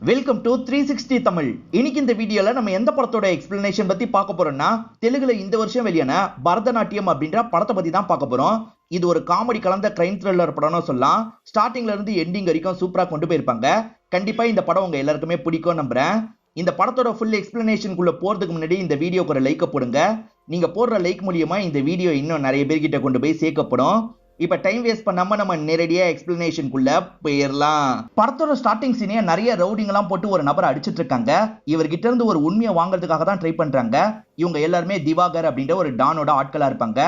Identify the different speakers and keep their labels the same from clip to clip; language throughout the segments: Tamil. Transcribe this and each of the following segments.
Speaker 1: Welcome to 360 Tamil. இன்னைக்கு இந்த வீடியோல நம்ம எந்த படத்தோட எக்ஸ்பிளனேஷன் பத்தி பார்க்க போறோம்னா, தெலுங்குல இந்த வருஷம் வெளியான பரதநாட்டியம் அப்படின்ற படத்தை பத்தி தான் பார்க்க போறோம். இது ஒரு காமெடி கலந்த கிரைம் த்ரில்லர் படம்னு சொல்லலாம். ஸ்டார்டிங்ல இருந்து எண்டிங் வரைக்கும் சூப்பரா கொண்டு போயிருப்பாங்க. கண்டிப்பா இந்த படம் உங்க எல்லாருக்குமே பிடிக்கும் நம்புறேன். இந்த படத்தோட ஃபுல் எக்ஸ்பிளனேஷனுக்குள்ள போறதுக்கு முன்னாடி இந்த வீடியோக்கு ஒரு லைக் போடுங்க. நீங்க போடுற லைக் மூலியமா இந்த வீடியோ இன்னும் நிறைய பேர்கிட்ட கொண்டு போய் சேர்க்கப்படும். இப்ப டைம் வேஸ்ட் பண்ணாம நம்ம நேரடியா எக்ஸ்பிளனேஷனுக்குள்ள போயிடலாம். படத்தோட ஸ்டார்டிங் சீனே நிறைய ரவுடிங் எல்லாம் போட்டு ஒரு நபர் அடிச்சிட்டு இருக்காங்க. இவர்கிட்ட இருந்து ஒரு உண்மையை வாங்குறதுக்காக தான் ட்ரை பண்றாங்க. இவங்க எல்லாருமே திவாகர் அப்படின்ற ஒரு டானோட ஆட்களா இருப்பாங்க.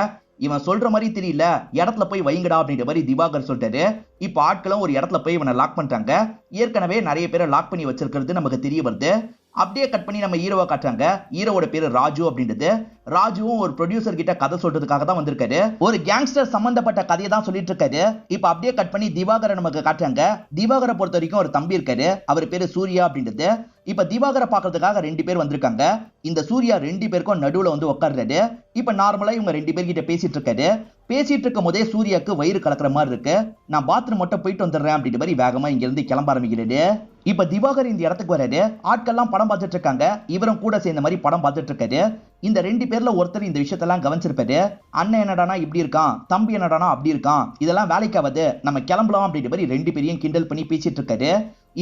Speaker 1: இவன் சொல்ற மாதிரி தெரியல, இடத்துல போய் வைங்கடா அப்படின்ற மாதிரி திவாகர் சொல்லிட்டாரு. இப்ப ஆட்களும் ஒரு இடத்துல போய் இவனை லாக் பண்றாங்க. ஏற்கனவே நிறைய பேரை லாக் பண்ணி வச்சிருக்கிறது நமக்கு தெரிய வருது. அப்படியே கட் பண்ணி நம்ம ஹீரோவை காட்டுறாங்க. ஹீரோவோட பேரு ராஜு அப்படின்றது. ராஜுவும் ஒரு ப்ரொடியூசர் கிட்ட கதை சொல்றதுக்காக தான் வந்திருக்காரு. ஒரு கேங்ஸ்டர் சம்பந்தப்பட்ட கதையை தான் சொல்லிட்டு இருக்காரு. இப்ப அப்படியே கட் பண்ணி திவாகரை நமக்கு காட்டுறாங்க. திவாகரை பொறுத்த வரைக்கும் ஒரு தம்பி இருக்காரு. அவர் பேரு சூர்யா அப்படின்றது. இப்ப திவாகரை பாக்குறதுக்காக 2 பேர் வந்திருக்காங்க. இந்த சூர்யா 2 பேருக்கும் நடுவுல வந்து உட்கார்றாரு. இப்ப நார்மலா இவங்க 2 பேர்கிட்ட பேசிட்டு இருக்காரு. பேசிட்டு இருக்கும் போதே சூர்யாக்கு வயிறு கலக்கிற மாதிரி இருக்கு. நான் பாத்ரூம் மட்டும் போயிட்டு வந்துடுறேன் அப்படின்ற மாதிரி வேகமா இங்க இருந்து கிளம்ப ஆரம்பிக்கிறாரு. இப்ப திவாகர் இந்த இடத்துக்கு வராரு. ஆட்கள்லாம் படம் பார்த்துட்டு இருக்காங்க. இவரும் கூட சேர்ந்த மாதிரி படம் பார்த்துட்டு இருக்காரு. இந்த 2 பேர்ல ஒருத்தர் இந்த விஷயத்தெல்லாம் கவனிச்சிருப்பாரு. அண்ணன் என்னடானா இப்படி இருக்கான், தம்பி என்னடானா அப்படி இருக்கான், இதெல்லாம் வேலைக்காவது, நம்ம கிளம்பலாம் அப்படின்ற மாதிரி 2 பேரையும் கிண்டல் பண்ணி பேசிட்டு இருக்காரு.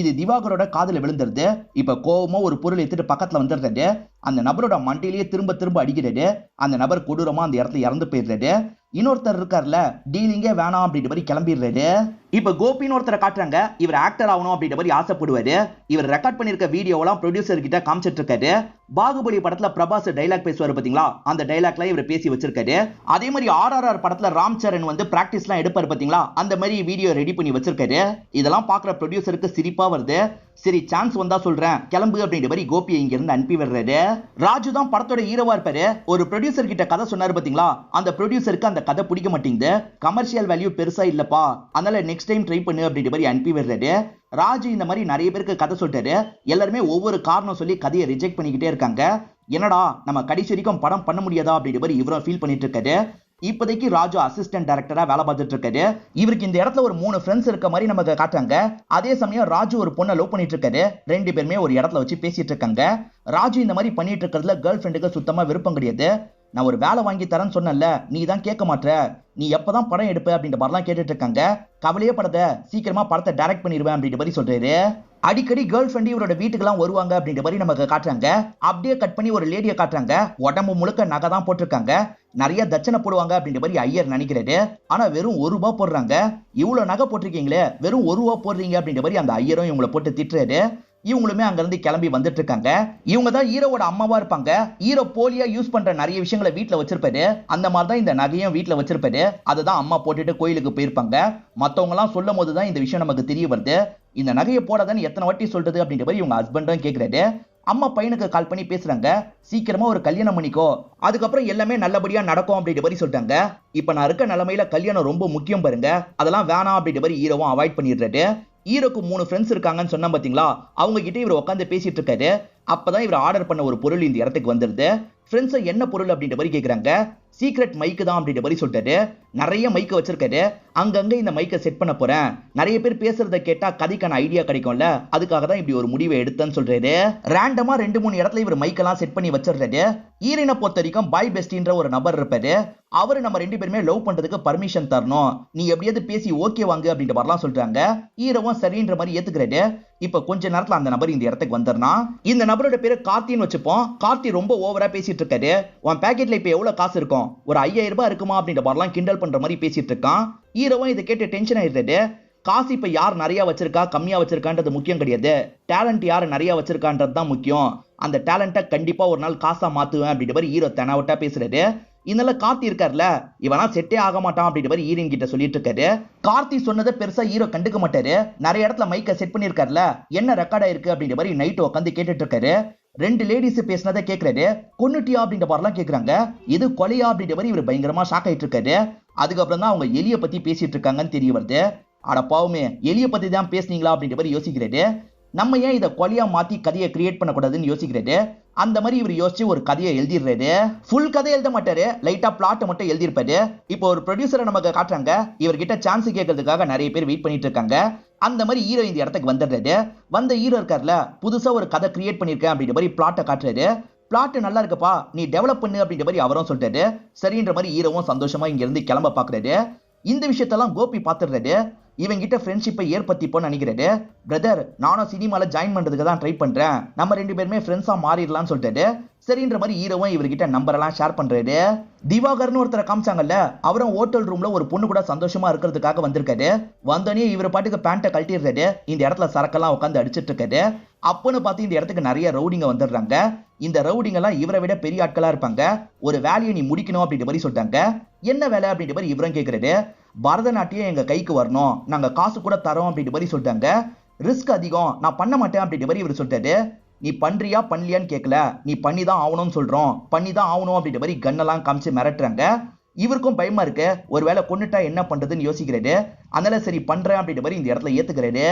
Speaker 1: இது திவாகரோட காதுல விழுந்துருது. இப்ப கோவமா ஒரு பொருள் எடுத்துட்டு பக்கத்துல வந்துடுறாரு. அந்த நபரோட மண்டையிலேயே திரும்ப திரும்ப அடிக்கிறாரு. அந்த நபர் கொடூரமா அந்த இடத்துல இறந்து போயிடுறாரு. இன்னொருத்தர் இருக்கார்ல, டீலிங்கே வேணாம் அப்படின்ற மாதிரி கிளம்பிடுறாரு. இப்ப கோபின்னு ஒருத்தரை காட்டுறாங்க. இவர் ஆக்டர் ஆகணும் அப்படின்ற மாதிரி ஆசைப்படுவாரு. இவர் ரெக்கார்ட் பண்ணிருக்க வீடியோவெல்லாம் ப்ரொடியூசர் கிட்ட காமிச்சிட்டு இருக்காரு. பாகுபலி படத்துல பிரபாஸ் டைலாக் பேசுவாரு பாத்தீங்களா, அந்த டைலாக்லாம் இவர் பேசி வச்சிருக்காரு. அதே மாதிரி ஆர்ஆர்ஆர் படத்துல ராம் சரண் வந்து பிராக்டிஸ் எல்லாம் எடுப்பாரு பாத்தீங்களா, அந்த மாதிரி வீடியோ ரெடி பண்ணி வச்சிருக்காரு. இதெல்லாம் பாக்குற ப்ரொடியூசருக்கு சிரிப்பா வருது. சரி சான்ஸ் வந்தா சொல்றேன் கிளம்பு அப்படின்ற மாதிரி கோபியை இங்க இருந்து அனுப்பி விடுறாரு. ராஜு தான் படத்தோட ஹீரோவா இருப்பாரு. ஒரு ப்ரொடியூசர் கிட்ட கதை சொன்னாரு பாத்தீங்களா, அந்த ப்ரொடியூசருக்கு அந்த கதை பிடிக்க மாட்டேங்குது. கமர்ஷியல் வேல்யூ பெருசா இல்லப்பா, அதனால நெக்ஸ்ட் டைம் ட்ரை பண்ணு அப்படின்ற மாதிரி அனுப்பி விடுறாரு. ராஜு இந்த மாதிரி நிறைய பேருக்கு கதை சொல்லிட்டாரு. எல்லாருமே ஒவ்வொரு காரணம் சொல்லி கதையை ரிஜெக்ட் பண்ணிக்கிட்டே இருக்காங்க. என்னடா நம்ம கடைசி வரைக்கும் படம் பண்ண முடியாதா அப்படின்ற மாதிரி இவரும் ஃபீல் பண்ணிட்டு இருக்காரு. இப்போதைக்கு ராஜு அசிஸ்டன்ட் டைரக்டரா வேலை பார்த்துட்டு இருக்காரு. இவருக்கு இந்த இடத்துல ஒரு 3 ஃப்ரெண்ட்ஸ் இருக்க மாதிரி நமக்கு காட்டுறாங்க. அதே சமயம் ராஜு ஒரு பொண்ணை லவ் பண்ணிட்டு இருக்காரு. 2 பேருமே ஒரு இடத்துல வச்சு பேசிட்டு இருக்காங்க. ராஜு இந்த மாதிரி பண்ணிட்டு இருக்கிறதுல கேர்ள் ஃப்ரெண்டுக்கு சுத்தமா விருப்பம் கிடையாது. நான் ஒரு வேலை வாங்கி தரேன்னு சொன்னல, நீ தான் கேட்க மாட்டேற, நீ எப்பதான் படம் எடுப்ப அப்படின்ற மாதிரிலாம் கேட்டுட்டு இருக்காங்க. கவலையே படாத, சீக்கிரமா படத்தை டைரக்ட் பண்ணிடுவேன் அப்படின்ற மாதிரி சொல்றாரு. அடிக்கடி கேர்ள் ஃப்ரெண்ட் இவரோட வீட்டுக்கெல்லாம் வருவாங்க அப்படின்ற மாதிரி நமக்கு காட்டுறாங்க. அப்படியே கட் பண்ணி ஒரு லேடியை காட்டுறாங்க. உடம்பு முழுக்க நகை தான் போட்டிருக்காங்க. நிறைய தட்சணை போடுவாங்க அப்படின்ற மாதிரி ஐயர் நினைக்கிறாரு. ஆனா வெறும் ₹1 போடுறாங்க. இவ்வளவு நகை போட்டிருக்கீங்களே, வெறும் ₹1 போடுறீங்க அப்படின்ற மாதிரி அந்த ஐயரும் இவங்களை போட்டு திட்டுறாரு. இவங்களுமே அங்க இருந்து கிளம்பி வந்துட்டு இருக்காங்க. இவங்க தான் ஹீரோவோட அம்மாவா இருப்பாங்க. ஹீரோ போலியா யூஸ் பண்ற நிறைய விஷயங்களை வீட்டுல வச்சிருப்பாரு. அந்த மாதிரி தான் இந்த நகையும் வீட்டுல வச்சிருப்பாரு. அதுதான் அம்மா போட்டுட்டு கோயிலுக்கு போயிருப்பாங்க. மத்தவங்க எல்லாம் சொல்லும் போதுதான் இந்த விஷயம் நமக்கு தெரிய வருது. இந்த நகையை போடாதான்னு எத்தனை வாட்டி சொல்றது அப்படின்ற மாதிரி இவங்க ஹஸ்பண்டும் கேட்கிறாரு. அம்மா பையனுக்கு கால் பண்ணி பேசுறாங்க. சீக்கிரமா ஒரு கல்யாணம் பண்ணிக்கோ, அதுக்கப்புறம் எல்லாமே நல்லபடியா நடக்கும் அப்படின்ற மாதிரி சொல்றாங்க. இப்ப நான் இருக்க நிலைமையில கல்யாணம் ரொம்ப முக்கியம் பாருங்க, அதெல்லாம் வேணாம் அப்படின்ற மாதிரி ஹீரோவும் அவாய்ட் பண்ணிடுறாரு. ஹீரோக்கு 3 ஃப்ரெண்ட்ஸ் இருக்காங்கன்னு சொன்னா பாத்தீங்களா, அவங்க கிட்ட இவர் உட்காந்து பேசிட்டு இருக்காரு. அப்பதான் இவர் ஆர்டர் பண்ண ஒரு பொருள் இந்த இடத்துக்கு வந்துருது. ஃப்ரெண்ட்ஸ் என்ன பொருள் அப்படின்ற மாதிரி கேக்குறாங்க. சீக்ரெட் மைக்கு தான் அப்படின்ற மாதிரி சொல்லிட்டாரு. நிறைய மைக்க வச்சிருக்காரு. அங்கங்க இந்த மைக்கை செட் பண்ண போறேன், நிறைய பேர் பேசுறத கேட்டா கதைக்கான ஐடியா கிடைக்கும்ல, அதுக்காக தான் இப்படி ஒரு முடிவை எடுத்தேன்னு சொல்றாரு. ரேண்டமா 2-3 இடத்துல இவர் மைக்கெல்லாம் செட் பண்ணி வச்சிடுறாரு. ஹீரோயினை பொறுத்த வரைக்கும் பாய் பெஸ்டின்ற ஒரு நபர் இருப்பாரு. அவரு நம்ம 2 பேருமே லவ் பண்றதுக்கு பர்மிஷன் தரணும், நீ எப்படியாவது பேசி ஓகே வாங்க அப்படின்ற மாதிரிலாம் சொல்றாங்க. ஹீரோவும் சரின்ற மாதிரி ஏத்துக்கிறாரு. இப்ப கொஞ்ச நேரத்துல அந்த நபர் இந்த இடத்துக்கு வந்துடுறான். இந்த நபரோட பேரு கார்த்தின்னு வச்சுப்போம். கார்த்தி ரொம்ப ஓவரா பேசிட்டு இருக்காரு. உன் பேக்கெட்ல இப்ப எவ்வளவு காசு இருக்கும், ஒரு 5000 ரூபாய் இருக்குமா அப்படின்ற மாதிரிலாம் கிண்டல் பண்ற மாதிரி பேசிட்டு இருக்கான். ஹீரோவும் இதை கேட்டு டென்ஷன் ஆயிடுறாரு. காசு இப்ப யார் நிறைய வச்சிருக்கா கம்மியா வச்சிருக்கான்றது முக்கியம் கிடையாது, டேலண்ட் யாரு நிறைய வச்சிருக்கான்றது தான் முக்கியம். அந்த டேலண்ட்டை கண்டிப்பா ஒரு நாள் காசா மாத்துவேன் அப்படின்ற மாதிரி ஹீரோ தெனாவட்டா பேசுறாரு. இதனால கார்த்தி இருக்காருல, இவனா செட்டே ஆக மாட்டான் அப்படின்ற மாதிரி ஹீரோயின் கிட்ட சொல்லிட்டு இருக்காரு. கார்த்தி சொன்னதை பெருசா ஹீரோ கண்டுக்க மாட்டாரு. நிறைய இடத்துல மைக்க செட் பண்ணிருக்காருல, என்ன ரெக்கார்ட் ஆயிருக்கு அப்படின்ற மாதிரி நைட் உட்காந்து கேட்டுட்டு இருக்காரு. 2 லேடிஸ் பேசினதை கேட்கிறாரு. கொன்னுட்டியா அப்படின்ற மாதிரிலாம் கேட்கறாங்க. இது கொலையா அப்படின்ற மாதிரி இவர் பயங்கரமா ஷாக் ஆயிட்டு இருக்காரு. அதுக்கப்புறம் தான் அவங்க எலிய பத்தி பேசிட்டு இருக்காங்கன்னு தெரிய வருது. அட பாவமே, எலிய பத்தி தான் பேசுனீங்களா அப்படின்ற மாதிரி யோசிக்கிறாரு. நம்ம ஏன் இதை கொலையா மாத்தி கதையை கிரியேட் பண்ணக்கூடாதுன்னு யோசிக்கிறாரு. அந்த மாதிரி இவர் யோசிச்சு ஒரு கதையை எழுதிடுறாரு. ஃபுல் கதை எழுத மாட்டாரு, லைட்டா பிளாட் மட்டும் எழுதிருப்பாரு. இப்போ ஒரு ப்ரொடியூசரை நமக்கு காட்டுறாங்க. இவர்கிட்ட சான்ஸ் கேட்கறதுக்காக நிறைய பேர் வெயிட் பண்ணிட்டு இருக்காங்க. அந்த மாதிரி ஹீரோ இந்த இடத்துக்கு வந்துடுறாரு. வந்த ஹீரோ இருக்கார்ல, புதுசா ஒரு கதை கிரியேட் பண்ணிருக்கேன் அப்படின்ற மாதிரி பிளாட்டை காட்டுறாரு. பிளாட் நல்லா இருக்குப்பா, நீ டெவலப் பண்ணு அப்படின்ற மாதிரி அவரும் சொல்லிட்டாரு. சரின்ற மாதிரி ஹீரோவும் சந்தோஷமா இங்க இருந்து கிளம்ப பாக்குறாரு. இந்த விஷயத்தெல்லாம் கோபி பாத்துறாரு. இவங்கிட்ட ஃப்ரெண்ட்ஷிப்பை ஏற்படுத்திப்போன்னு நினைக்கிறாரு. பிரதர், நானும் சினிமால ஜாயின் பண்றதுக்கு தான் ட்ரை பண்றேன், நம்ம 2 பேருமே ஃப்ரெண்ட்ஸா மாறிடலாம்னு சொல்லிட்டாரு. சரின்ற மாதிரி ஹீரோவும் இவர்கிட்ட நம்பர் எல்லாம் ஷேர் பண்றாரு. திவாகர்னு ஒருத்தரை காமிச்சாங்கல்ல, அவரும் ஹோட்டல் ரூம்ல ஒரு பொண்ணு கூட சந்தோஷமா இருக்கிறதுக்காக வந்திருக்காரு. வந்தோடனே இவர் பாட்டுக்கு பேண்ட்டை கழட்டிடுறாரு. இந்த இடத்துல சரக்கெல்லாம் உட்காந்து அடிச்சிட்டு இருக்காரு. அப்பன்னு பார்த்து இந்த இடத்துக்கு நிறைய ரவுடிங்க வந்துடுறாங்க. இந்த ரவுடிங்க எல்லாம் இவரை விட பெரிய ஆட்களா இருப்பாங்க. ஒரு வேலையை நீ முடிக்கணும் அப்படின்ற மாதிரி சொல்லிட்டாங்க. என்ன வேலை அப்படின்ற மாதிரி இவரும் கேட்கிறாரு. பரதநாட்டியம் எங்க கைக்கு வரணும், நாங்க காசு கூட தரோம் அப்படின்ற மாதிரி சொல்லிட்டாங்க. ரிஸ்க் அதிகம், நான் பண்ண மாட்டேன் அப்படின்ற மாதிரி இவர் சொல்லிட்டாரு. நீ பண்றியா பண்ணலையான்னு கேட்கல, நீ பண்ணி தான் ஆகணும்னு சொல்றோம், பண்ணி தான் ஆகணும் அப்படின்ற மாதிரி கன்னெல்லாம் காமிச்சு மிரட்டுறாங்க. இவருக்கும் பயமா இருக்கு, ஒருவேளை கொன்னுட்டா என்ன பண்றதுன்னு யோசிக்கிறாரு. அதனால சரி பண்றேன் அப்படின்ற மாதிரி இந்த இடத்துல ஏத்துக்கிறாரு.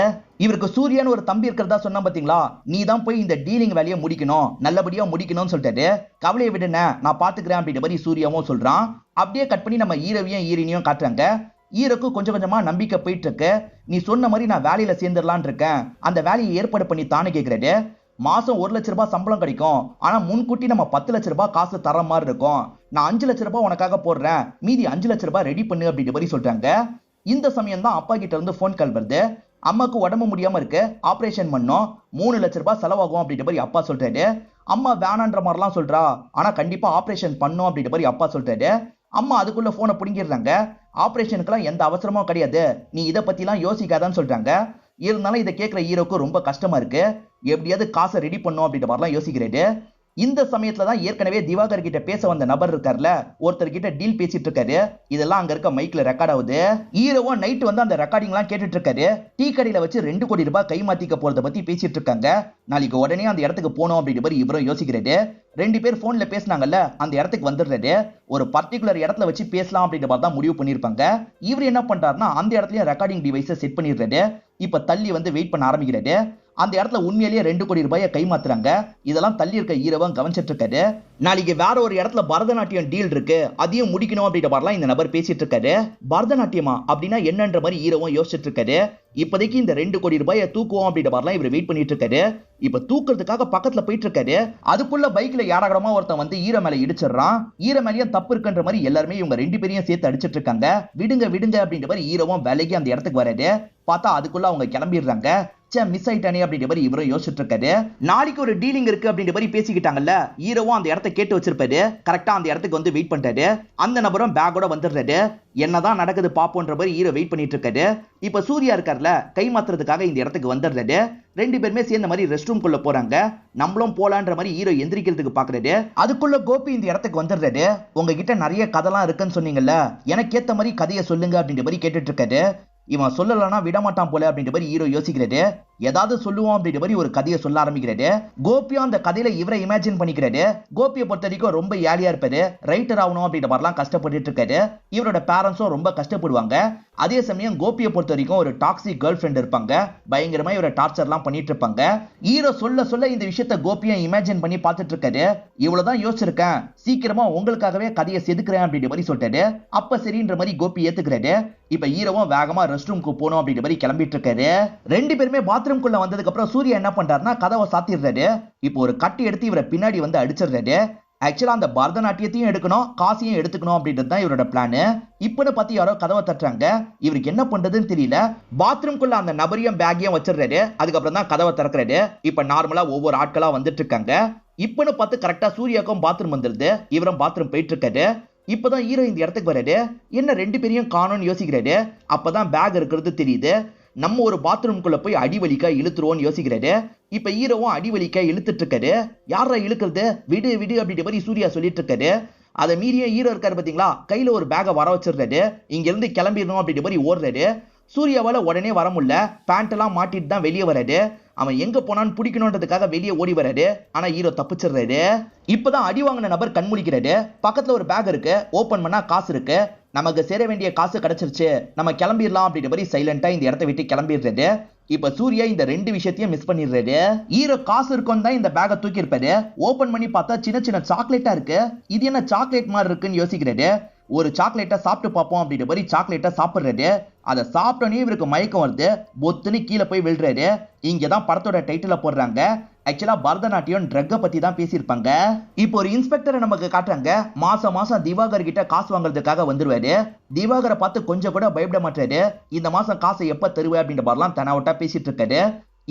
Speaker 1: இவருக்கு சூர்யான்னு ஒரு தம்பி இருக்கிறதா சொன்னா பாத்தீங்களா, நீ தான் போய் இந்த டீலிங் வேலையை முடிக்கணும், நல்லபடியா முடிக்கணும்னு சொல்லிட்டாரு. கவலையை விடுன, நான் பாத்துக்கிறேன் அப்படின்ற மாதிரி சூர்யாவும் சொல்றான். அப்படியே கட் பண்ணி நம்ம ஹீரோவையும் ஹீரோனையும் காட்டுறாங்க. ஹீரோக்கு கொஞ்சம் கொஞ்சமா நம்பிக்கை போயிட்டு இருக்கு. நீ சொன்ன மாதிரி நான் வேலையில சேர்ந்துடலான் இருக்கேன், அந்த வேலையை ஏற்பாடு பண்ணி தானே கேட்கிறாரு. மாசம் 1 லட்ச ரூபாய் சம்பளம் கிடைக்கும், ஆனா முன்கூட்டி நம்ம 10 லட்ச ரூபாய் காசு தர மாதிரி இருக்கும். நான் 5 லட்ச ரூபாய் உனக்காக போடுறேன், மீதி 5 லட்ச ரூபாய் ரெடி பண்ணு அப்படின்ற மாதிரி சொல்றாங்க. இந்த சமயம் தான் அப்பா கிட்ட இருந்து போன் கால் வருது. அம்மாக்கு உடம்பு முடியாம இருக்கு, ஆபரேஷன் பண்ணோம், 3 லட்ச ரூபாய் செலவாகும் அப்படின்ற மாதிரி அப்பா சொல்றாரு. அம்மா வேணான்ற மாதிரிலாம் சொல்றா, ஆனா கண்டிப்பா ஆபரேஷன் பண்ணும் அப்படின்ற மாதிரி அப்பா சொல்றாரு. அம்மா அதுக்குள்ள போனை பிடிங்கிடுறாங்க. ஆபரேஷனுக்குலாம் எந்த அவசரமும் கிடையாது, நீ இதை பத்திலாம் யோசிக்காதான்னு சொல்றாங்க. இருந்தாலும் இதை கேட்கிற ஹீரோக்கு ரொம்ப கஷ்டமா இருக்கு. எப்படியாவது காசை ரெடி பண்ணும் அப்படின்ற மாதிரிலாம் யோசிக்கிறாரு. இந்த சமயத்துல தான் ஏற்கனவே திவாகர் கிட்ட பேச வந்த நபர் இருக்கார்ல, ஒருத்தர் கிட்ட டீல் பேசிட்டு இருக்காரு. இதெல்லாம் அங்க இருக்க மைக்ல ரெக்கார்ட் ஆகுது. ஹீரோவும் நைட் வந்து அந்த ரெக்கார்டிங் எல்லாம் கேட்டுட்டு இருக்காரு. டீ கடையில வச்சு 2 கோடி ரூபாய் கைமாத்திக்க போறத பத்தி பேசிட்டு இருக்காங்க. நாளைக்கு உடனே அந்த இடத்துக்கு போனோம் அப்படின்ற மாதிரி இவரும் யோசிக்கிறாரு. 2 பேர் போன்ல பேசினாங்கல்ல, அந்த இடத்துக்கு வந்துடுறாரு. ஒரு பர்டிகுலர் இடத்துல வச்சு பேசலாம் அப்படின்ற மாதிரி தான் முடிவு பண்ணிருப்பாங்க. இவர் என்ன பண்றாருன்னா, அந்த இடத்துலயும் ரெக்கார்டிங் டிவைஸை செட் பண்ணிடுறாரு. இப்ப தள்ளி வந்து வெயிட் பண்ண ஆரம்பிக்கிறாரு. அந்த இடத்துல உண்மையிலேயே 2 கோடி ரூபாயை கைமாத்துறாங்க. இதெல்லாம் தள்ளி இருக்க ஹீரோவும் கவனிச்சிட்டு இருக்காரு. நாளைக்கு வேற ஒரு இடத்துல பரதநாட்டியம் டீல் இருக்கு, அதையும் முடிக்கணும் அப்படின்ற மாதிரிலாம் இந்த நபர் பேசிட்டு இருக்காரு. பரதநாட்டியமா அப்படின்னா என்னன்ற மாதிரி ஹீரோவும் யோசிச்சுட்டு இருக்காரு. இப்போதைக்கு இந்த 2 கோடி ரூபாயை தூக்குவோம் அப்படின்ற மாதிரிலாம் இவர் வெயிட் பண்ணிட்டு இருக்காரு. இப்ப தூக்குறதுக்காக பக்கத்துல போயிட்டு இருக்காரு. அதுக்குள்ள பைக்ல யாராகடமா ஒருத்தன் வந்து ஹீரோ மேல இடிச்சிடறான். ஹீரோ மேலேயும் தப்பு இருக்குன்ற மாதிரி எல்லாருமே இவங்க 2 பேரையும் சேர்த்து அடிச்சிட்டு இருக்காங்க. விடுங்க விடுங்க அப்படின்ற மாதிரி ஹீரோவும் வேலைக்கு அந்த இடத்துக்கு வராரு. பார்த்தா அதுக்குள்ள அவங்க கிளம்பிடுறாங்க. மிஸ் ஆயிட்டானே அப்படின்ற மாதிரி இவரும் யோசிச்சுட்டு இருக்காரு. நாளைக்கு ஒரு டீலிங் இருக்கு அப்படின்ற மாதிரி பேசிக்கிட்டாங்கல்ல, ஹீரோவும் அந்த இடத்த கேட்டு வச்சிருப்பாரு. கரெக்டா அந்த இடத்துக்கு வந்து வெயிட் பண்றாரு. அந்த நபரும் பேக்கோட வந்துடுறாரு. என்னதான் நடக்குது பாப்போன்ற மாதிரி ஹீரோ வெயிட் பண்ணிட்டு இருக்காரு. இப்ப சூர்யா இருக்கார்ல, கை மாத்துறதுக்காக இந்த இடத்துக்கு வந்துடுறாரு. 2 பேருமே சேர்ந்த மாதிரி ரெஸ்ட் ரூம் குள்ள போறாங்க. நம்மளும் போலான்ற மாதிரி ஹீரோ எந்திரிக்கிறதுக்கு பாக்குறாரு. அதுக்குள்ள கோபி இந்த இடத்துக்கு வந்துடுறாரு. உங்ககிட்ட நிறைய கதைலாம் இருக்குன்னு சொன்னீங்கல்ல, எனக்கு ஏத்த மாதிரி கதையை சொல்லுங்க அப்படின்ற மாதிரி கேட்டுட்டு இருக்காரு. இவன் சொல்லலன்னா விடமாட்டான் போல அப்படின்ற மாதிரி ஹீரோ யோசிக்கிறாரு. ஏதாவது சொல்லுவோம் அப்படின்ற மாதிரி ஒரு கதையை சொல்ல ஆரம்பிக்கிறாரு. கோபியும் அந்த கதையில இவரை இமேஜின் பண்ணிக்கிறாரு. கோபியை பொறுத்த வரைக்கும் ரொம்ப ஏலியா இருப்பாரு, ரைட்டர் ஆகணும் அப்படின்ற மாதிரிலாம் கஷ்டப்பட்டு இருக்காரு. இவரோட பேரண்ட்ஸும் ரொம்ப கஷ்டப்படுவாங்க. அதே சமயம் கோபியை பொறுத்த வரைக்கும் ஒரு டாக்ஸிக் கேர்ள் ஃப்ரெண்ட் இருப்பாங்க, பயங்கரமா இவரை டார்ச்சர்லாம் பண்ணிட்டு இருப்பாங்க. ஹீரோ சொல்ல சொல்ல இந்த விஷயத்த கோபியும் இமேஜின் பண்ணி பார்த்துட்டு இருக்காரு. இவ்வளவுதான் யோசிச்சிருக்கேன், சீக்கிரமா உங்களுக்காகவே கதையை செதுக்குறேன் அப்படின்ற மாதிரி சொல்லிட்டாரு. அப்ப சரின்ற மாதிரி கோபி ஏத்துக்கிறாரு. இப்ப ஹீரோவும் வேகமா ரெஸ்ட் ரூம்க்கு போகணும் அப்படின்ற மாதிரி கிளம்பிட்டு இருக்காரு. 2 பேருமே பாத்ரூம்குள்ள வந்ததுக்கு அப்புறம் சூர்யா என்ன பண்றாருன்னா, கதவை சாத்திடுறாரு. இப்போ ஒரு கட்டி எடுத்து இவரை பின்னாடி வந்து அடிச்சிடுறாரு. ஆக்சுவலா அந்த பரதநாட்டியத்தையும் எடுக்கணும், காசையும் எடுத்துக்கணும் அப்படின்றது தான் இவரோட பிளான். இப்பன்னு பார்த்து யாரோ கதவை தட்டுறாங்க. இவருக்கு என்ன பண்றதுன்னு தெரியல. பாத்ரூம்குள்ள அந்த நபரையும் பேக்கையும் வச்சிடுறாரு. அதுக்கப்புறம் தான் கதவை திறக்கிறாரு. இப்ப நார்மலா ஒவ்வொரு ஆட்களா வந்துட்டு இருக்காங்க. இப்பன்னு பார்த்து கரெக்டா சூர்யாக்கும் பாத்ரூம் வந்துருது. இவரும் பாத்ரூம் போயிட்டு இருக்காரு. இப்பதான் ஹீரோ இந்த இடத்துக்கு வராரு. என்ன 2 பேரையும் காணோம்னு யோசிக்கிறாரு. அப்பதான் பேக் இருக்கிறது தெரியுது. நம்ம ஒரு பாத்ரூம்குள்ள போய் அடிவலிக்கா இழுத்துருவோம்னு யோசிக்கிறாரு. இப்ப ஹீரோவும் அடிவலிக்கா இழுத்துட்டு இருக்காரு. யாரா இழுக்கிறது, விடு விடு அப்படின்ற மாதிரி சூர்யா சொல்லிட்டு இருக்காரு. அதை மீறிய ஹீரோ இருக்காரு பாத்தீங்களா, கையில ஒரு பேக்கை வர வச்சிடுறாரு. இங்க இருந்து கிளம்பிடணும் அப்படின்ற மாதிரி ஓடுறாரு. சூர்யாவால உடனே வர முடியல, பேண்ட் எல்லாம் மாட்டிட்டு தான் வெளியே வராரு. அவன் எங்க போனான்னு பிடிக்கணும்ன்றதுக்காக வெளியே ஓடி வராரு. ஆனா ஹீரோ தப்பிச்சிடுறாரு. இப்பதான் அடி வாங்கின நபர் கண்முழிக்கிறாரு. பக்கத்துல ஒரு பேக் இருக்கு, ஓபன் பண்ணா காசு இருக்கு. நமக்கு சேர வேண்டிய காசு கிடைச்சிருச்சு, நம்ம கிளம்பிடலாம் அப்படின்ற மாதிரி சைலண்டா இந்த இடத்தை விட்டு கிளம்பிடுறாரு. இப்ப சூர்யா இந்த 2 விஷயத்தையும் மிஸ் பண்ணிடுறாரு. ஹீரோ காசு இருக்கும் தான் இந்த பேக்கை தூக்கி இருப்பாரு. ஓபன் பண்ணி பார்த்தா சின்ன சின்ன சாக்லேட்டா இருக்கு. இது என்ன சாக்லேட் மாதிரி இருக்குன்னு யோசிக்கிறாரு. ஒரு சாக்லேட்டை சாப்பிட்டு பார்ப்போம் அப்படின்ற மாதிரி சாக்லேட்டை சாப்பிடுறாரு. அதை சாப்பிட்டோன்னே இவருக்கு மயக்கம் வருது. பொத்துன்னு கீழே போய் விழுறாரு. இங்கதான் படத்தோட டைட்டில போடுறாங்க. ஆக்சுவலா பரதநாட்டியம் ட்ரக்கை பத்தி தான் பேசியிருப்பாங்க. இப்போ ஒரு இன்ஸ்பெக்டரை நமக்கு காட்டுறாங்க. மாசம் மாசம் திவாகர் கிட்ட காசு வாங்குறதுக்காக வந்துருவாரு. திவாகரை பார்த்து கொஞ்சம் கூட பயப்பட மாட்டாரு. இந்த மாசம் காசை எப்ப தருவே அப்படின்ற மாதிரிலாம் தெனாவட்டா பேசிட்டு இருக்காரு.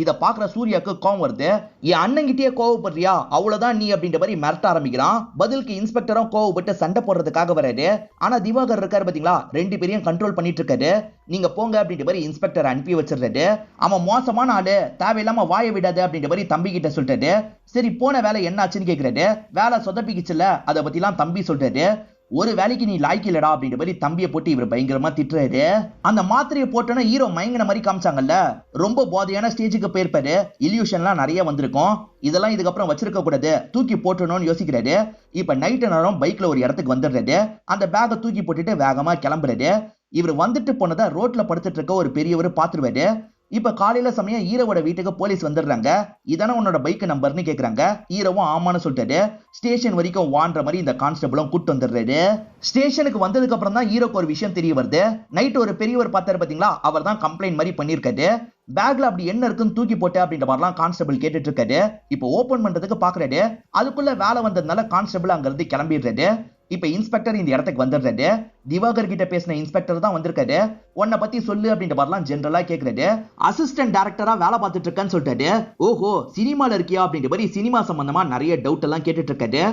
Speaker 1: இத பாக்குற சூர்யாக்கு கோவம் வருது. என் அண்ணங்கிட்டே கோவப்படுறியா, அவ்வளவுதான் நீ அப்படின்ற மாதிரி மிரட்ட ஆரம்பிக்கிறான். பதிலுக்கு இன்ஸ்பெக்டரும் கோவப்பட்டு சண்டை போடுறதுக்காக வராரு. ஆனா திவாகர் இருக்காரு பாத்தீங்களா, 2 பேரையும் கண்ட்ரோல் பண்ணிட்டு இருக்காரு. நீங்க போங்க அப்படின்ற மாதிரி இன்ஸ்பெக்டர் அனுப்பி வச்சிடுறாரு. அவன் மோசமான ஆளு, தேவையில்லாம வாய விடாது அப்படின்ற மாதிரி தம்பி கிட்ட சொல்லிட்டாரு. சரி போன வேலை என்ன ஆச்சுன்னு கேக்குறாரு. வேலை சொதப்பிக்குச்சுல, அதை பத்தி எல்லாம் தம்பி சொல்றாரு. ஒரு வேலைக்கு நீ லாய்க்கு இல்லடா அப்படின்ற மாதிரி தம்பியை போட்டு இவர் பயங்கரமா திட்டுறாரு. அந்த மாத்திரையை போட்டோன்னா ஹீரோ மயங்கின மாதிரி காமிச்சாங்கல்ல, ரொம்ப போதையான ஸ்டேஜுக்கு போயிருப்பாரு. இல்யூஷன்லாம் நிறைய வந்திருக்கும். இதெல்லாம் இதுக்கப்புறம் வச்சிருக்க கூடாது, தூக்கி போட்டணும்னு யோசிக்கிறாரு. இப்ப நைட்டு நேரம் பைக்ல ஒரு இடத்துக்கு வந்துடுறாரு. அந்த பேக்கை தூக்கி போட்டுட்டு வேகமா கிளம்புறாரு. இவர் வந்துட்டு போனதை ரோட்ல படுத்துட்டு இருக்க ஒரு பெரியவர் பாத்துருவாரு. இப்ப காலையில சமயம் ஹீரோவோட வீட்டுக்கு போலீஸ் வந்துடுறாங்க. இதான உன்னோட பைக் நம்பர்னு கேக்குறாங்க. ஹீரோவும் ஆமான்னு சொல்லிட்டாரு. ஸ்டேஷன் வரைக்கும் வான்ற மாதிரி இந்த கான்ஸ்டபிளும் கூட்டு வந்துடுறாரு. ஸ்டேஷனுக்கு வந்ததுக்கு அப்புறம் தான் ஹீரோக்கு ஒரு விஷயம் தெரிய வருது. நைட் ஒரு பெரியவர் பார்த்தாரு பாத்தீங்களா, அவர் தான் கம்ப்ளைண்ட் மாதிரி பண்ணிருக்காரு. பேக்ல அப்படி என்ன இருக்குன்னு தூக்கி போட்டு அப்படின்ற மாதிரிலாம் கான்ஸ்டபிள் கேட்டுட்டு இருக்காரு. இப்போ ஓபன் பண்றதுக்கு பாக்குறாரு. அதுக்குள்ள வேலை வந்ததுனால கான்ஸ்டபிள் அங்க இருந்து கிளம்பிடுறாரு. இப்ப இன்ஸ்பெக்டர் இந்த இடத்துக்கு வந்துடுறாரு. திவாகர் கிட்ட பேசின இன்ஸ்பெக்டர் தான் வந்திருக்காரு. உன்னை பத்தி சொல்லு அப்படின்ற மாதிரிலாம் ஜெனரலா கேக்குறாரு. அசிஸ்டன்ட் டைரக்டரா வேலை பார்த்துட்டு இருக்கேன்னு சொல்லிட்டாரு. ஓஹோ சினிமால இருக்கியா அப்படின்ற மாதிரி சினிமா சம்பந்தமா நிறைய டவுட் எல்லாம் கேட்டுட்டு இருக்காரு.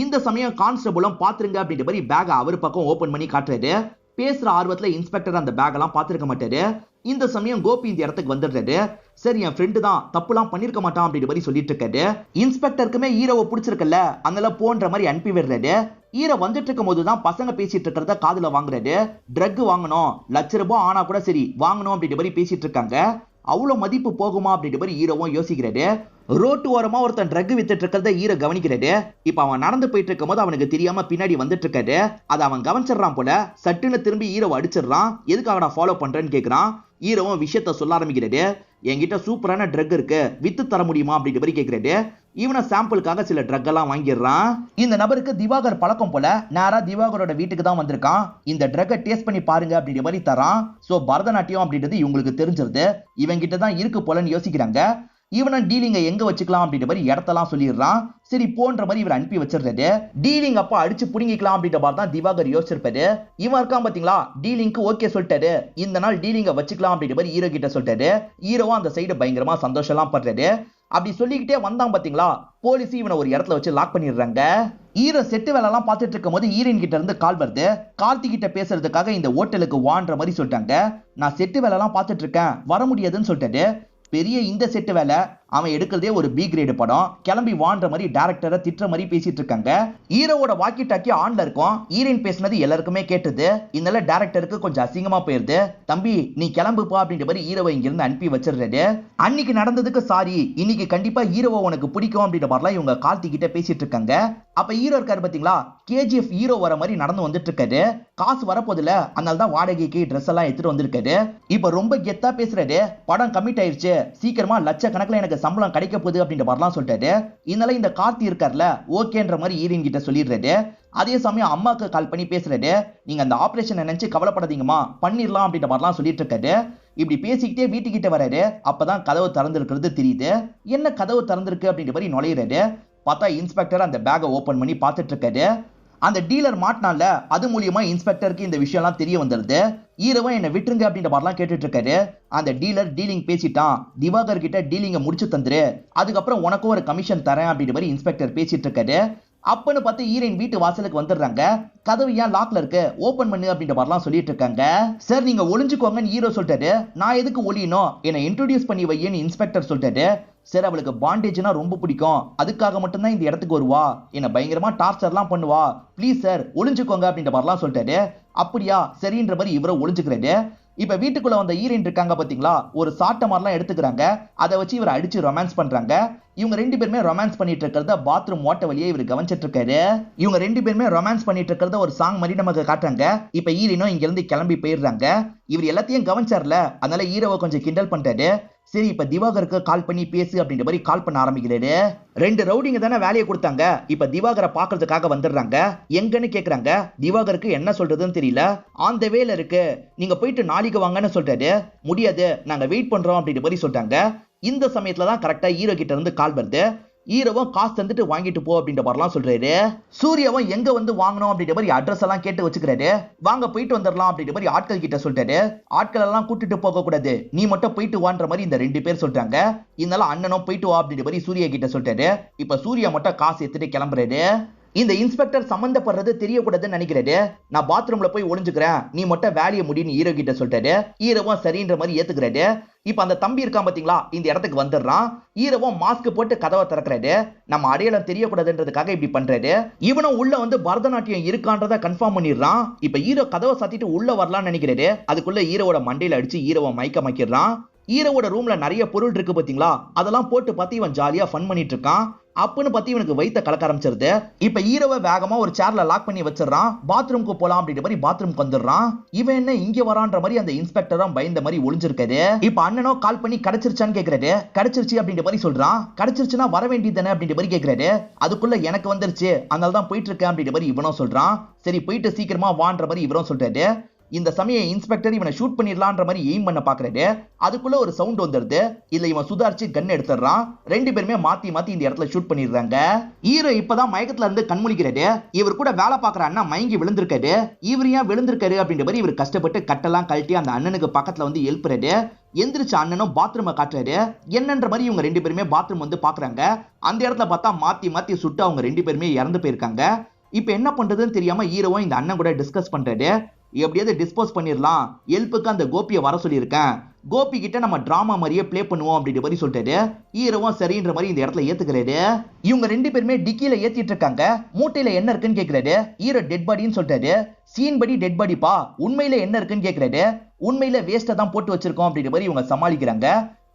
Speaker 1: இந்த சமயம் கான்ஸ்டபிளும் பாத்துருங்க அப்படின்ற மாதிரி பேக் அவர் பக்கம் ஓபன் பண்ணி காட்டுறாரு. பேசுற ஆர்வத்துல இன்ஸ்பெக்டர் அந்த பேக் எல்லாம் பாத்துருக்க மாட்டாரு. இந்த சமயம் கோபி இந்த இடத்துக்கு வந்துடுறாரு. சரி என் ஃப்ரெண்டு தான், தப்புலாம் பண்ணிருக்க மாட்டான் அப்படின்ற மாதிரி சொல்லிட்டு இருக்காரு. இன்ஸ்பெக்டருக்குமே ஹீரோவை பிடிச்சிருக்கல, அதனால போன்ற மாதிரி அனுப்பி விடுறாரு. ஹீரோ வந்துட்டு இருக்கும் போதுதான் பசங்க பேசிட்டு இருக்கிறத காதுல வாங்குறாரு. ட்ரக் வாங்கணும், ₹1,00,000 ஆனா கூட சரி வாங்கணும் அப்படின்ற மாதிரி பேசிட்டு இருக்காங்க. அவ்வளவு மதிப்பு போகுமா அப்படின்ற மாதிரி ஹீரோவும் யோசிக்கிறாரு. ரோட்டு ஓரமா ஒருத்தன் ட்ரக் வித்துட்டு இருக்கிறத ஹீரோ கவனிக்கிறாரு. இப்ப அவன் நடந்து போயிட்டு இருக்கும் போது அவனுக்கு தெரியாம பின்னாடி வந்துட்டு இருக்காரு. அதை அவன் கவனிச்சிடறான் போல. சட்டுன்னு திரும்பி ஹீரோவை அடிச்சிடறான். எதுக்காக நான் ஃபாலோ பண்றேன்னு கேக்குறான். ஹீரோவும் விஷயத்த சொல்ல ஆரம்பிக்கிறாரு. என்கிட்ட சூப்பரான ட்ரக் இருக்கு, வித்து தர முடியுமா அப்படின்ற மாதிரி கேக்குறாரு. இவனை சாம்பிளுக்காக சில ட்ரக் எல்லாம் வாங்கிடுறான். இந்த நபருக்கு திவாகர் பழக்கம் போல நேரா திவாகரோட வீட்டுக்கு தான் வந்திருக்கான். இந்த ட்ரக்கை டேஸ்ட் பண்ணி பாருங்க அப்படின்ற மாதிரி தரான். சோ பரதநாட்டியம் அப்படின்றது இவங்களுக்கு தெரிஞ்சிருது. இவன் கிட்ட தான் இருக்கு போலன்னு யோசிக்கிறாங்க. இவனை டீலிங்க எங்க வச்சுக்கலாம் அப்படின்ற மாதிரி இடத்தெல்லாம் சொல்லிடுறான். சரி போன்ற மாதிரி இவர் அனுப்பி வச்சிருக்காரு. டீலிங் அப்ப அடிச்சு புடிங்கிக்கலாம் அப்படின்ற மாதிரி தான் திவாகர் யோசிச்சிருப்பாரு. இவன் இருக்கான் பாத்தீங்களா, டீலிங்க்கு ஓகே சொல்லிட்டாரு. இந்த நாள் டீலிங்க வச்சுக்கலாம் அப்படின்ற மாதிரி ஹீரோ கிட்ட சொல்லிட்டாரு. ஹீரோவும் அந்த சைடு பயங்கரமா சந்தோஷம் எல்லாம் பண்றாரு. அப்படி சொல்லிக்கிட்டே வந்தான் பாத்தீங்களா, போலீஸ் இவனை ஒரு இடத்துல வச்சு லாக் பண்ணிடுறாங்க. ஹீரோ செட்டு வேலை எல்லாம் பார்த்துட்டு இருக்கும் போது ஹீரோயின் கிட்ட இருந்து கால் வருது. கார்த்தி கிட்ட பேசுறதுக்காக இந்த ஹோட்டலுக்கு வான்ற மாதிரி சொல்லிட்டாங்க. நான் செட்டு வேலை எல்லாம் பார்த்துட்டு இருக்கேன், வர முடியாதுன்னு சொல்லிட்டாரு. பெரிய இந்த செட்டு வேலை, அவன் எடுக்கிறதே ஒரு பி கிரேடு படம், கிளம்பி வான்ற மாதிரி டைரக்டரை திட்டுற மாதிரி பேசிட்டு இருக்காங்க. ஹீரோவோட வாக்கி டாக்கி ஆன்ல இருக்கும். ஹீரோயின் பேசினது எல்லாருக்குமே கேட்டது. இதனால டைரக்டருக்கு கொஞ்சம் அசிங்கமா போயிருது. தம்பி நீ கிளம்புப்பா அப்படின்ற மாதிரி ஹீரோவை இங்க இருந்து அனுப்பி வச்சிடுறாரு. அன்னைக்கு நடந்ததுக்கு சாரி, இன்னைக்கு கண்டிப்பா ஹீரோவை உனக்கு பிடிக்கும் அப்படின்ற மாதிரிலாம் இவங்க கார்த்தி கிட்ட பேசிட்டு இருக்காங்க. அப்ப ஹீரோ இருக்காரு பாத்தீங்களா, கேஜிஎஃப் ஹீரோ வர மாதிரி நடந்து வந்துட்டு இருக்காரு. காசு வரப்போதுல, அதனால தான் வாடகைக்கு ட்ரெஸ் எல்லாம் எடுத்துட்டு வந்திருக்காரு. இப்ப ரொம்ப கெத்தா பேசுறாரு. படம் கமிட் ஆயிடுச்சு, சீக்கிரமா லட்சக்கணக்கில் எனக்கு சம்பளம் கிடைக்க போகுது அப்படின்ற மாதிரிலாம் சொல்லிட்டாரு. இதனால இந்த கார்த்தி இருக்கார்ல ஓகேன்ற மாதிரி ஹீரோயின் கிட்ட சொல்லிடுறாரு. அதே சமயம் அம்மாக்கு கால் பண்ணி பேசுறாரு. நீங்க அந்த ஆபரேஷன் நினைச்சு கவலைப்படாதீங்கம்மா, பண்ணிடலாம் அப்படின்ற மாதிரிலாம் சொல்லிட்டு இருக்காரு. இப்படி பேசிக்கிட்டே வீட்டுக்கிட்ட வராரு. அப்பதான் கதவு திறந்திருக்கிறது தெரியுது. என்ன கதவு திறந்திருக்கு அப்படின்ற மாதிரி நுழையிறாரு. பார்த்தா இன்ஸ்பெக்டர் அந்த பேக்கை ஓபன் பண்ணி பார்த்துட்டு இருக்காரு. அந்த டீலர் மாட்டினால, அது மூலியமா இன்ஸ்பெக்டருக்கு இந்த விஷயம் எல்லாம் தெரிய வந்துருது. ஹீரோவும் என்ன விட்டுருங்க அப்படின்ற மாதிரிலாம் கேட்டுட்டு இருக்காரு. அந்த டீலர் டீலிங் பேசிட்டான், திவாகர் கிட்ட டீலிங்க முடிச்சு தந்துரு, அதுக்கப்புறம் உனக்கும் ஒரு கமிஷன் தரேன் அப்படின்ற மாதிரி இன்ஸ்பெக்டர் பேசிட்டு இருக்காரு. அப்பன்னு பார்த்து ஹீரோயின் வீட்டு வாசலுக்கு வந்துடுறாங்க. கதவு ஏன் லாக்ல இருக்கு, ஓபன் பண்ணு அப்படின்ற மாதிரிலாம் சொல்லிட்டு இருக்காங்க. சார் நீங்க ஒளிஞ்சுக்கோங்கன்னு ஹீரோ சொல்லிட்டாரு. நான் எதுக்கு ஒளியணும், என்னை இன்ட்ரோடியூஸ் பண்ணி வையன்னு இன்ஸ்பெக்டர் சொல்லிட்டாரு. சார் அவளுக்கு பாண்டேஜ்னா ரொம்ப பிடிக்கும், அதுக்காக மட்டும்தான் இந்த இடத்துக்கு வருவா, என்ன பயங்கரமா டார்ச்சர்லாம் பண்ணுவா, ப்ளீஸ் சார் ஒளிஞ்சுக்கோங்க அப்படின்ற மாதிரிலாம் சொல்லிட்டாரு. அப்படியா சரின்ற மாதிரி இவரை ஒளிஞ்சுக்கிறாரு. இப்ப வீட்டுக்குள்ள வந்த ஹீரோயின் இருக்காங்க பாத்தீங்களா, ஒரு சாட்டை மாதிரிலாம் எடுத்துக்கிறாங்க. அதை வச்சு இவரை அடிச்சு ரொமான்ஸ் பண்றாங்க. இவங்க ரெண்டு பேருமே ரொமான்ஸ் பண்ணிட்டு இருக்கிறத பாத்ரூம் ஓட்ட வழியே இவர் கவனிச்சிட்டு இருக்காரு. இவங்க ரெண்டு பேருமே ரொமான்ஸ் பண்ணிட்டு இருக்கிறத ஒரு சாங் மாதிரி நமக்கு காட்டுறாங்க. இப்ப ஹீரோனும் இங்க இருந்து கிளம்பி போயிடுறாங்க. இவர் எல்லாத்தையும் கவனிச்சார்ல, அதனால ஹீரோவை கொஞ்சம் கிண்டல் பண்றாரு. சரி இப்ப திவாகருக்கு கால் பண்ணி பேசு அப்படின்ற மாதிரி கால் பண்ண ஆரம்பிக்கிறாரு. ரெண்டு ரவுடிங்க தானே வேலையை கொடுத்தாங்க. இப்ப திவாகரை பாக்குறதுக்காக வந்துடுறாங்க. எங்கன்னு கேக்குறாங்க. திவாகருக்கு என்ன சொல்றதுன்னு தெரியல. ஆன் த வேல இருக்கு, நீங்க போயிட்டு நாளைக்கு வாங்கன்னு சொல்றாரு. முடியாது, நாங்க வெயிட் பண்றோம் அப்படின்ற மாதிரி சொல்றாங்க. இந்த சமயத்துல தான் கரெக்டா ஹீரோ கிட்ட இருந்து கால் வருது. ஹீரோவும் காசு தந்துட்டு வாங்கிட்டு போ அப்படின்ற மாதிரிலாம் சொல்றாரு. சூர்யாவும் எங்க வந்து வாங்கணும் அப்படின்ற மாதிரி அட்ரஸ் எல்லாம் கேட்டு வச்சுக்கிறாரு. வாங்க போயிட்டு வந்துடலாம் அப்படின்ற மாதிரி ஆட்கள் கிட்ட சொல்றாரு. ஆட்கள் எல்லாம் கூட்டிட்டு போக கூடாது, நீ மட்டும் போயிட்டு வான்ற மாதிரி இந்த ரெண்டு பேர் சொல்றாங்க. இதனால அண்ணனும் போயிட்டு வா அப்படின்ற மாதிரி சூர்யா கிட்ட சொல்றாரு. இப்ப சூர்யா மட்டும் காசு எடுத்துட்டு கிளம்புறாரு. இந்த இன்ஸ்பெக்டர் சம்பந்தப்படுறது தெரியக்கூடாதுன்னு நினைக்கிறாரு. நான் பாத்ரூம்ல போய் ஒளிஞ்சுக்கிறேன், நீ மட்டும் வேலையை முடின்னு ஹீரோ கிட்ட சொல்றாரு. ஹீரோவும் சரின்ற மாதிரி ஏத்துக்கிறாரு. இப்ப அந்த தம்பி இருக்கான் பாத்தீங்களா, இந்த இடத்துக்கு வந்துடுறான். ஹீரோவும் மாஸ்க் போட்டு கதவை திறக்கிறாரு. நம்ம அடையாளம் தெரியக்கூடாதுன்றதுக்காக இப்படி பண்றாரு. இவனும் உள்ள வந்து பரதநாட்டியம் இருக்கான்றத கன்ஃபார்ம் பண்ணிடுறான். இப்ப ஹீரோ கதவை சாத்திட்டு உள்ள வரலாம்னு நினைக்கிறாரு. அதுக்குள்ள ஹீரோவோட மண்டையில அடிச்சு ஹீரோவை மயக்கிறான். ஹீரோவோட ரூம்ல நிறைய பொருள் இருக்கு பாத்தீங்களா, அதெல்லாம் போட்டு பார்த்து இவன் ஜாலியா ஃபன் பண்ணிட்டு இருக்கான். அப்பன்னு பத்தி இவனுக்கு வயித்த கலக்க ஆரம்பிச்சிருது. இப்ப ஹீரோவை வேகமா ஒரு சேர்ல லாக் பண்ணி வச்சிடறான். பாத்ரூம்க்கு போலாம் அப்படின்ற மாதிரி பாத்ரூம்க்கு வந்துடுறான். இவன் என்ன இங்க வரான்ற மாதிரி அந்த இன்ஸ்பெக்டரும் பயந்த மாதிரி ஒளிஞ்சிருக்காரு. இப்ப அண்ணனோ கால் பண்ணி கிடைச்சிருச்சான்னு கேக்குறாரு. கிடைச்சிருச்சு அப்படின்ற மாதிரி சொல்றான். கிடைச்சிருச்சுன்னா வர வேண்டியதானே அப்படின்ற மாதிரி கேக்குறாரு. அதுக்குள்ள எனக்கு வந்துருச்சு, அதனால தான் போயிட்டு இருக்கேன் அப்படின்ற மாதிரி இவனும் சொல்றான். சரி போயிட்டு சீக்கிரமா வான்ற மாதிரி இவரும் சொல்றாரு. இந்த சமயம் இன்ஸ்பெக்டர் இவனை ஷூட் பண்ணிடலான்ற மாதிரி எய்ம் பண்ண பாக்குறாரு. அதுக்குள்ள ஒரு சவுண்ட் வந்துருது. இல்ல இவன் சுதாரிச்சு கன் எடுத்துறான். ரெண்டு பேருமே மாத்தி மாத்தி இந்த இடத்துல ஷூட் பண்ணிடுறாங்க. ஹீரோ இப்பதான் மயக்கத்துல இருந்து கண்முழிக்கிறாரு. இவர் கூட வேலை பாக்குற அண்ணா மயங்கி விழுந்திருக்காரு. இவர் ஏன் விழுந்திருக்காரு அப்படின்ற மாதிரி இவர் கஷ்டப்பட்டு கட்டெல்லாம் கழட்டி அந்த அண்ணனுக்கு பக்கத்துல வந்து எழுப்புறாரு. எந்திரிச்ச அண்ணனும் பாத்ரூமை காட்டுறாரு. என்னன்ற மாதிரி இவங்க ரெண்டு பேருமே பாத்ரூம் வந்து பாக்குறாங்க. அந்த இடத்துல பார்த்தா மாத்தி மாத்தி சுட்டு அவங்க ரெண்டு பேருமே இறந்து போயிருக்காங்க. இப்ப என்ன பண்றதுன்னு தெரியாம ஹீரோவும் இந்த அண்ணன் கூட டிஸ்கஸ் பண்றாரு. எப்படியாவது டிஸ்போஸ் பண்ணிடலாம், ஹெல்ப்புக்கு அந்த கோபியை வர சொல்லியிருக்கேன், கோபி கிட்ட நம்ம டிராமா மாதிரியே பிளே பண்ணுவோம் அப்படின்ற மாதிரி சொல்லிட்டாரு. ஹீரோவும் சரின்ற மாதிரி இந்த இடத்துல ஏத்துக்கிறாரு. இவங்க ரெண்டு பேருமே டிக்கில ஏத்திட்டு இருக்காங்க. மூட்டையில என்ன இருக்குன்னு கேக்குறாரு. ஹீரோ டெட் பாடின்னு சொல்லிட்டாரு. சீன் படி டெட் பாடிப்பா, உண்மையில என்ன இருக்குன்னு கேக்குறாரு. உண்மையில வேஸ்ட்டை தான் போட்டு வச்சிருக்கோம் அப்படின்ற மாதிரி இவங்க சமாளிக்கிறாங்க.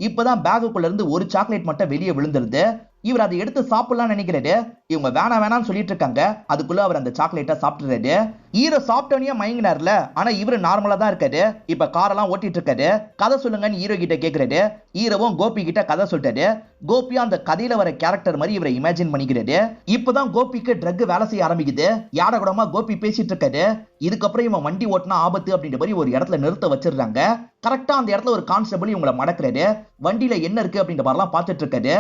Speaker 1: இப்பதான் பேகுக்குள்ள இருந்து ஒரு சாக்லேட் மட்டும் வெளியே விழுந்துருது. இவர் அதை எடுத்து சாப்பிடலாம் நினைக்கிறாரு. இவங்க வேணாம்னு சொல்லிட்டு இருக்காங்க. அதுக்குள்ள அவர் அந்த சாக்லேட்டை சாப்பிட்டுறாரு. ஹீரோ சாப்பிட்டோன்னே மயங்கினார்ல, ஆனா இவரு நார்மலா தான் இருக்காரு. இப்ப காரெல்லாம் ஓட்டிட்டு இருக்காரு. கதை சொல்லுங்கன்னு ஹீரோ கிட்ட கேக்குறாரு. ஹீரோவும் கோபி கிட்ட கதை சொல்லிட்டாரு. கோபியா அந்த கதையில வர கேரக்டர் மாதிரி இவரை இமேஜின் பண்ணிக்கிறாரு. இப்பதான் கோபிக்கு ட்ரக் வேலை செய்ய ஆரம்பிக்குது. யார கூடமா கோபி பேசிட்டு இருக்காரு. இதுக்கப்புறம் இவன் வண்டி ஓட்டினா ஆபத்து அப்படின்ற மாதிரி ஒரு இடத்துல நிறுத்த வச்சிருக்காங்க. கரெக்டா அந்த இடத்துல ஒரு கான்ஸ்டபிள் இவங்களை மடக்குறாரு. வண்டியில என்ன இருக்கு அப்படின்ற மாதிரிலாம் பார்த்துட்டு இருக்காரு.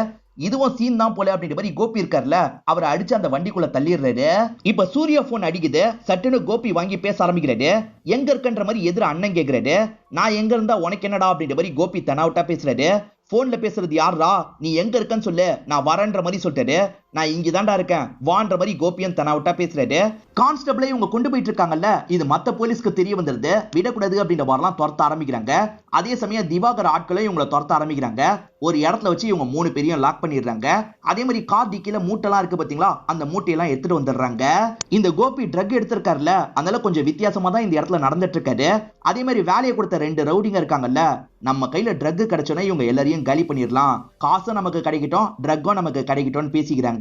Speaker 1: இதுவும் சீன் தான் போல அப்படின்ற மாதிரி கோபி இருக்காருல, அவரை அடிச்சு அந்த வண்டிக்குள்ள தள்ளிடுறாரு. இப்ப சூர்யா போன் அடிக்குது. சட்டுன்னு கோபி வாங்கி பேச ஆரம்பிக்கிறாரு. எங்க இருக்குன்ற மாதிரி எதிர அண்ணன் கேக்குறாரு. நான் எங்க இருந்தா உனக்கு என்னடா அப்படின்ற மாதிரி கோபி தனாவட்டா பேசுறாரு. போன்ல பேசுறது யாரா, நீ எங்க இருக்கன்னு சொல்லு, நான் வரேன்ற மாதிரி சொல்லிட்டாரு. நான் இங்க தாண்டா இருக்கேன் வான்ற மாதிரி கோபியன் தனாவட்டா பேசுறாரு. கான்ஸ்டபிளை இவங்க கொண்டு போயிட்டு இருக்காங்கல்ல, இது மத்த போலீஸ்க்கு தெரிய வந்துருது. விடக்கூடாது அப்படின்ற மாதிரிலாம் துரத்த ஆரம்பிக்கிறாங்க. அதே சமயம் திவாகர் ஆட்களை இவங்களை துரத்த ஆரம்பிக்கிறாங்க. ஒரு இடத்துல வச்சு இவங்க 3 பேரையும் லாக் பண்ணிடுறாங்க. அதே மாதிரி கார் டிக்கில மூட்டைலாம் இருக்கு பாத்தீங்களா, அந்த மூட்டையெல்லாம் எடுத்துட்டு வந்துடுறாங்க. இந்த கோபி ட்ரக் எடுத்திருக்காருல, அதனால கொஞ்சம் வித்தியாசமா தான் இந்த இடத்துல நடந்துட்டு இருக்காரு. அதே மாதிரி வேலையை கொடுத்த 2 ரவுடிங்க இருக்காங்கல்ல, நம்ம கையில ட்ரக் கிடைச்சோன்னா இவங்க எல்லாரையும் காலி பண்ணிடலாம், காசும் நமக்கு கிடைக்கட்டும் ட்ரக்கும் நமக்கு கிடைக்கட்டும் பேசிக்கிறாங்க.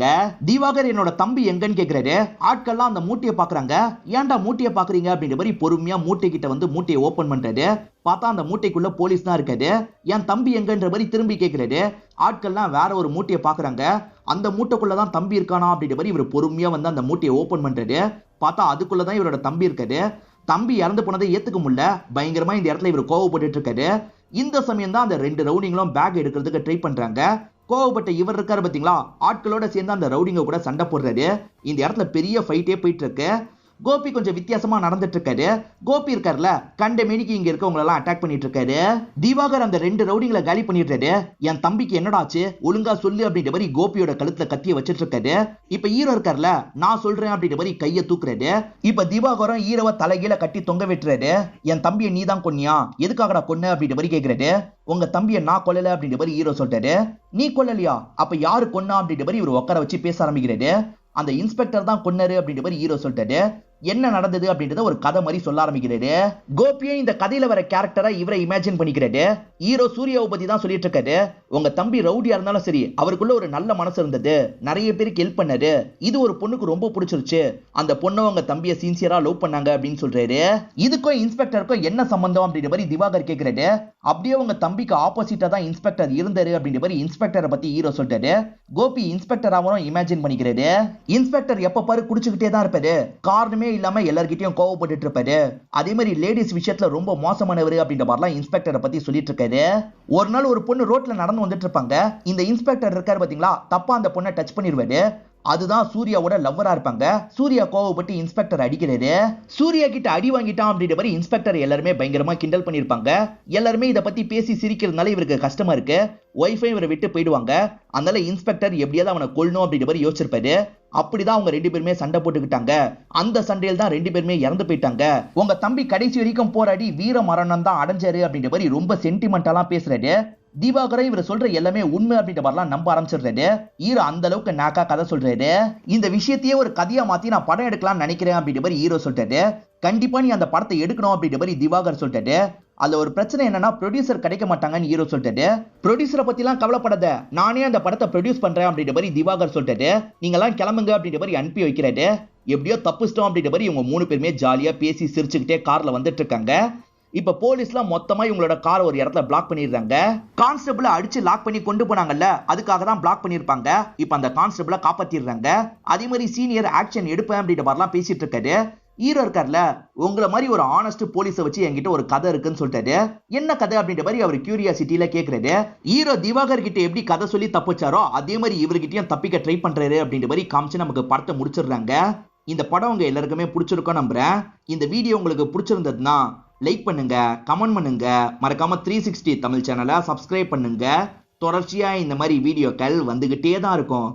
Speaker 1: திவாகர் என்னோட தம்பி எங்கன்னு கேக்குறாரு. ஆட்கள்லாம் அந்த மூட்டையை பாக்குறாங்க. ஏன்டா மூட்டையை பாக்குறீங்க அப்படின்ற மாதிரி பொறுமையா மூட்டை கிட்ட வந்து மூட்டையை ஓபன் பண்றாரு. பார்த்தா அந்த மூட்டைக்குள்ள போலீஸ் தான் இருக்காரு. என் தம்பி எங்கன்ற மாதிரி திரும்பி கேக்குறாரு. ஆட்கள்லாம் வேற ஒரு மூட்டையை பாக்குறாங்க. அந்த மூட்டைக்குள்ளதான் தம்பி இருக்கானா அப்படின்ற மாதிரி இவர் பொறுமையா வந்து அந்த மூட்டையை ஓபன் பண்றாரு. பார்த்தா அதுக்குள்ளதான் இவரோட தம்பி இருக்காரு. தம்பி இறந்து போனதை ஏத்துக்க முடியல. பயங்கரமா இந்த இடத்துல இவர் கோவப்பட்டு இருக்காரு. இந்த சமயம் தான் அந்த 2 ரவுடிங்களும் பேக் எடுக்கிறதுக்கு ட்ரை பண்றாங்க. கோவப்பட்ட இவர் இருக்காரு பாத்தீங்களா, ஆட்களோட சேர்ந்து அந்த ரவுடிங்க கூட சண்டை போடுறாரு. இந்த இடத்துல பெரிய ஃபைட்டே போயிட்டு இருக்கு. கோபி கொஞ்சம் வித்தியாசமா நடந்துட்டு இருக்காரு. கோபி இருக்காருல, கண்ட மேனிக்கு இங்க இருக்கவங்க எல்லாம் அட்டாக் பண்ணிட்டு இருக்காரு. திவாகர் அந்த 2 ரவுடிங்களை காலி பண்ணிடுறாரு. என் தம்பிக்கு என்னடா ஆச்சு ஒழுங்கா சொல்லு அப்படின்ற மாதிரி கோபியோட கழுத்துல கத்திய வச்சிட்டு இருக்காரு. இப்ப ஹீரோ இருக்காருல, நான் சொல்றேன் அப்படின்ற மாதிரி கையை தூக்குறாரு. இப்ப திவாகரும் ஹீரோவை தலைகீழ கட்டி தொங்க விட்டுறாரு. என் தம்பியை நீ தான் கொன்னியா, எதுக்காகடா கொன்ன அப்படின்ற மாதிரி கேக்குறாரு. உங்க தம்பியை நான் கொல்லல அப்படின்ற மாதிரி ஹீரோ சொல்றாரு. நீ கொல்லலையா, அப்ப யாரு கொன்னா அப்படின்ற மாதிரி இவர் உட்கார வச்சு பேச ஆரம்பிக்கிறாரு. அந்த இன்ஸ்பெக்டர் தான் கொன்னாரு அப்படின்ற மாதிரி ஹீரோ சொல்லிட்டாரு. என்ன நடந்தது அப்படின்றத ஒரு கதை மாதிரி சொல்ல ஆரம்பிக்கிறாரு. கோபியும் இந்த கதையில வர கேரக்டரா இவரை இமேஜின் பண்ணிக்கிறாரு. ஹீரோ சூர்யாவை பத்தி தான் சொல்லிட்டு இருக்காரு. உங்க தம்பி ரவுடியா இருந்தாலும் சரி, அவருக்குள்ள ஒரு நல்ல மனசு இருந்தது, நிறைய பேருக்கு ஹெல்ப் பண்ணாரு, இது ஒரு பொண்ணுக்கு ரொம்ப பிடிச்சிருச்சு, அந்த பொண்ணு உங்க தம்பியை சின்சியரா லவ் பண்ணாங்க அப்படின்னு சொல்றாரு. இதுக்கும் இன்ஸ்பெக்டருக்கும் என்ன சம்பந்தம் அப்படின்ற மாதிரி திவாகர் கேட்கிறாரு. அப்படியே உங்க தம்பிக்கு ஆப்போசிட்டா தான் இன்ஸ்பெக்டர் இருந்தாரு அப்படின்ற மாதிரி இன்ஸ்பெக்டரை பத்தி ஹீரோ சொல்றாரு. கோபி இன்ஸ்பெக்டராவும் இமேஜின் பண்ணிக்கிறாரு. இன்ஸ்பெக்டர் எப்ப பாரு குடிச்சுக்கிட்டே தான் இருப்பாரு, காரணமே இல்லாம எல்லார்கிட்டயும் கோவப்பட்டு இருப்பாரு, அதே மாதிரி லேடிஸ் விஷயத்துல ரொம்ப மோசமானவர் அப்படின்ற மாதிரிலாம் இன்ஸ்பெக்டரை பத்தி சொல்லிட்டு இருக்காரு. ஒரு நாள் ஒரு பொண்ணு ரோட்ல நடந்து வந்துட்டு இருப்பாங்க. இந்த இன்ஸ்பெக்டர் இருக்காரு பாத்தீங்களா, தப்பா அந்த பொண்ணை டச் பண்ணிடுவாரு. அதுதான் சூர்யாவோட லவ்வரா இருப்பாங்க. சூர்யா கோவப்பட்டு இன்ஸ்பெக்டர் அடிக்கிறாரு. சூர்யா கிட்ட அடி வாங்கிட்டான் அப்படின்ற மாதிரி இன்ஸ்பெக்டர் எல்லாருமே பயங்கரமா கிண்டல் பண்ணிருப்பாங்க. எல்லாருமே இதை பத்தி பேசி சிரிக்கிறதுனால இவருக்கு கஷ்டமா இருக்கு. ஒய்ஃபை இவரை விட்டு போயிடுவாங்க. அதனால இன்ஸ்பெக்டர் எப்படியாவது அவனை கொல்லணும் அப்படின்ற மாதிரி யோசிச்சிருப்பாரு. அப்படிதான் அவங்க ரெண்டு பேருமே சண்டை போட்டுக்கிட்டாங்க. அந்த சண்டையில் தான் ரெண்டு பேருமே இறந்து போயிட்டாங்க. உங்க தம்பி கடைசி வரைக்கும் போராடி வீர மரணம் தான் அடைஞ்சாரு அப்படின்ற மாதிரி ரொம்ப சென்டிமெண்டலா பேசுறாரு. திவாகரை இவர் சொல்ற எல்லாமே உண்மை அப்படின்ற மாதிரிலாம் நம்ப ஆரம்பிச்சிடுறாரு. ஹீரோ அந்த அளவுக்கு நாக்கா கதை சொல்றாரு. இந்த விஷயத்தையே ஒரு கதையா மாத்தி நான் படம் எடுக்கலாம்னு நினைக்கிறேன் அப்படின்ற மாதிரி ஹீரோ சொல்லிட்டாரு. கண்டிப்பா நீ அந்த படத்தை எடுக்கணும் அப்படின்ற மாதிரி திவாகர் சொல்லிட்டாரு. அதுல ஒரு பிரச்சனை என்னன்னா ப்ரொடியூசர் கிடைக்க மாட்டாங்கன்னு ஹீரோ சொல்லிட்டாரு. ப்ரொடியூசரை பத்தி எல்லாம் கவலைப்படாத, நானே அந்த படத்தை ப்ரொடியூஸ் பண்றேன் அப்படின்ற மாதிரி திவாகர் சொல்லிட்டாரு. நீங்க எல்லாம் கிளம்புங்க அப்படின்ற மாதிரி அனுப்பி வைக்கிறாரு. எப்படியோ தப்புச்சிட்டோம் அப்படின்ற மாதிரி இவங்க மூணு பேருமே ஜாலியா பேசி சிரிச்சுக்கிட்டே கார்ல வந்துட்டு இருக்காங்க. இப்ப போலீஸ்லாம் மொத்தமா இவங்களோட கார் ஒரு இடத்துல பிளாக் பண்ணிடுறாங்க. கான்ஸ்டபிள அடிச்சு லாக் பண்ணி கொண்டு போனாங்கல்ல, அதுக்காக தான் பிளாக் பண்ணிருப்பாங்க. இப்ப அந்த கான்ஸ்டபிள காப்பாத்திடுறாங்க. அதே மாதிரி சீனியர் ஆக்ஷன் எடுப்பேன் அப்படின்ற மாதிரிலாம் பேசிட்டு இருக்காரு. ஹீரோ இருக்கார்ல, உங்களை மாதிரி ஒரு ஆனஸ்ட் போலீஸை வச்சு என்கிட்ட ஒரு கதை இருக்குன்னு சொல்லிட்டாரு. என்ன கதை அப்படின்ற மாதிரி அவர் கியூரியாசிட்டியில கேட்கிறாரு. ஹீரோ திவாகர் கிட்ட எப்படி கதை சொல்லி தப்பிச்சாரோ அதே மாதிரி இவர்கிட்டயும் தப்பிக்க ட்ரை பண்றாரு அப்படின்ற மாதிரி காமிச்சு நமக்கு படத்தை முடிச்சிடுறாங்க. இந்த படம் உங்க எல்லாருக்குமே பிடிச்சிருக்கும் நம்புறேன். இந்த வீடியோ உங்களுக்கு பிடிச்சிருந்ததுன்னா லைக் பண்ணுங்க, கமெண்ட் பண்ணுங்க, மறக்காம 360 தமிழ் சேனலை சப்ஸ்கிரைப் பண்ணுங்க. தொடர்ச்சியா இந்த மாதிரி வீடியோக்கள் வந்துகிட்டே தான் இருக்கும்.